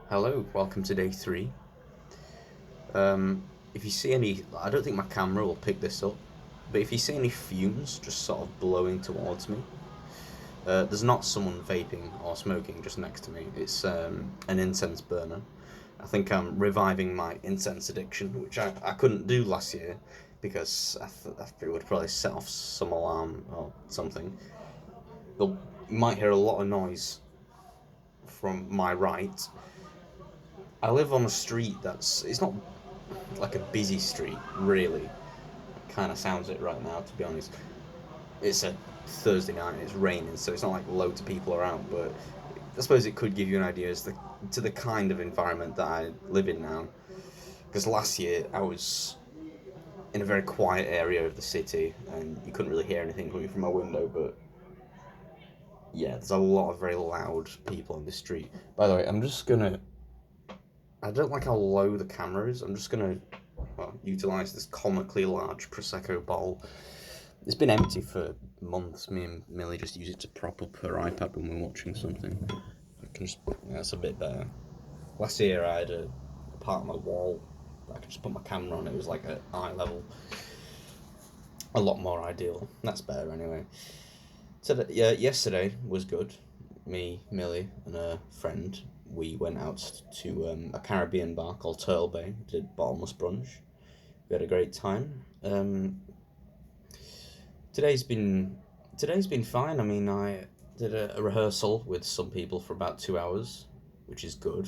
Hello, welcome to day 3. If you see any, I don't think my camera will pick this up, but if you see any fumes just sort of blowing towards me, there's not someone vaping or smoking just next to me. It's an incense burner. I think I'm reviving my incense addiction, which I couldn't do last year because I it would probably set off some alarm or something. You might hear a lot of noise from my right. I live on a street it's not like a busy street, really. Kind of sounds it right now, to be honest. It's a Thursday night and it's raining, so it's not like loads of people are out, but I suppose it could give you an idea to the kind of environment that I live in now. Because last year I was in a very quiet area of the city and you couldn't really hear anything coming from my window, but yeah, there's a lot of very loud people on the street. By the way, I don't like how low the camera is. I'm just gonna utilize this comically large Prosecco bowl. It's been empty for months. Me and Millie just use it to prop up her iPad when we're watching something. That's a bit better. Last year I had a part of my wall that I could just put my camera on. It was like at eye level. A lot more ideal. That's better anyway. So yeah, yesterday was good. Me, Millie, and a friend. We went out to a Caribbean bar called Turtle Bay. Did bottomless brunch. We had a great time. Today's been today's been fine. I mean, I did a rehearsal with some people for about 2 hours, which is good.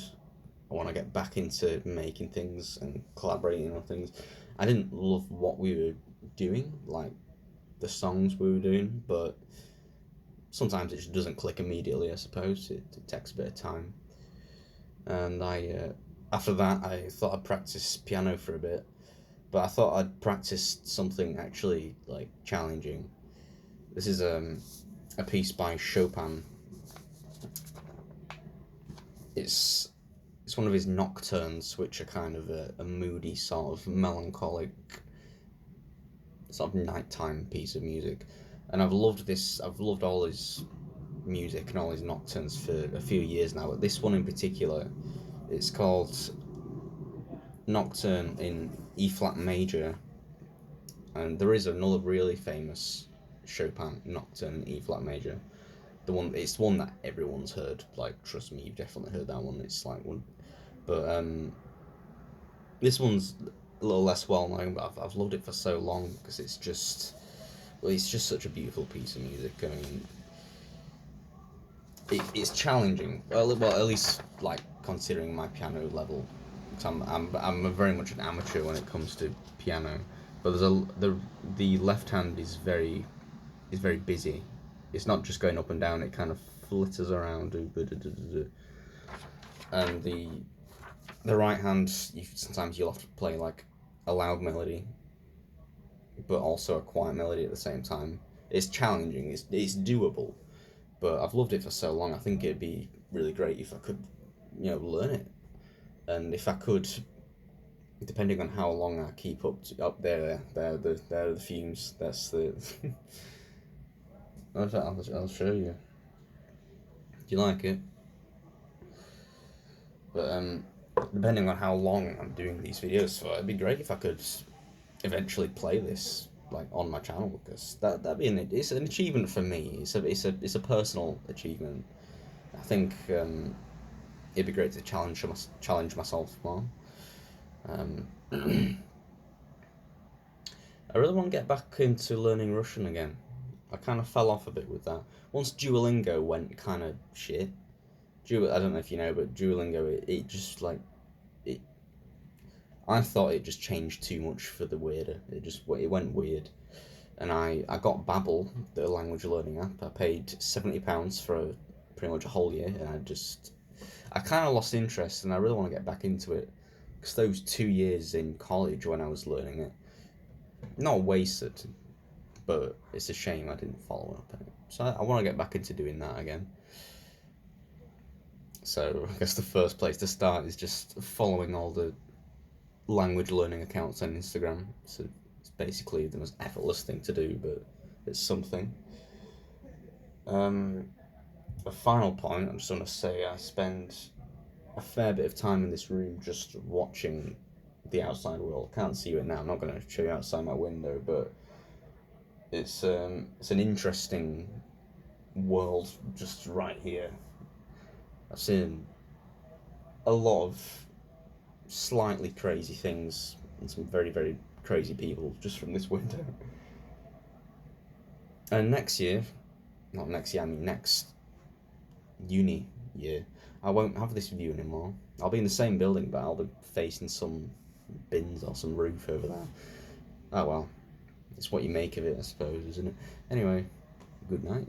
I want to get back into making things and collaborating on things. I didn't love what we were doing, like the songs we were doing, but sometimes it just doesn't click immediately. I suppose it takes a bit of time. And after that, I thought I'd practice piano for a bit, but I thought I'd practice something actually like challenging. This is a piece by Chopin. It's it's one of his nocturnes, which are kind of a moody sort of melancholic sort of nighttime piece of music, and I've loved this. I've loved all his music and all his nocturnes for a few years now. But this one in particular, it's called Nocturne in E flat major, and there is another really famous Chopin Nocturne in E flat major. It's the one that everyone's heard. Like, trust me, you've definitely heard that one. It's like one, but this one's a little less well known. But I've loved it for so long because it's just such a beautiful piece of music. I mean, it's challenging. Well, at least like considering my piano level. I'm very much an amateur when it comes to piano, but the left hand is very busy. It's not just going up and down. It kind of flitters around, and the right hand sometimes you'll have to play like a loud melody, but also a quiet melody at the same time. It's challenging. It's doable, but I've loved it for so long. I think it'd be really great if I could, learn it, and if I could, depending on how long I keep up there are the fumes. That's the. I'll show you. Do you like it? But depending on how long I'm doing these videos for, it'd be great if I could eventually play this like on my channel because that'd be it's an achievement for me. It's a personal achievement. I think it'd be great to challenge myself more. Um, I really want to get back into learning Russian again. I kind of fell off a bit with that. Once Duolingo went kind of shit. I don't know if you know, but Duolingo, it just like it. I thought it just changed too much for the weirder. It went weird, and I got Babbel, the language learning app. I paid £70 for pretty much a whole year, and I kind of lost interest, and I really want to get back into it because those 2 years in college when I was learning it, not wasted, but it's a shame I didn't follow up on it. So I want to get back into doing that again. So I guess the first place to start is just following all the language learning accounts on Instagram. So it's basically the most effortless thing to do, but it's something. A final point, I'm just going to say I spend a fair bit of time in this room just watching the outside world. Can't see it now. I'm not going to show you outside my window, but it's an interesting world just right here. I've seen a lot of slightly crazy things and some very, very crazy people just from this window. And next year, not next year, I mean next uni year, I won't have this view anymore. I'll be in the same building, but I'll be facing some bins or some roof over there. Oh well, it's what you make of it, I suppose, isn't it? Anyway, good night.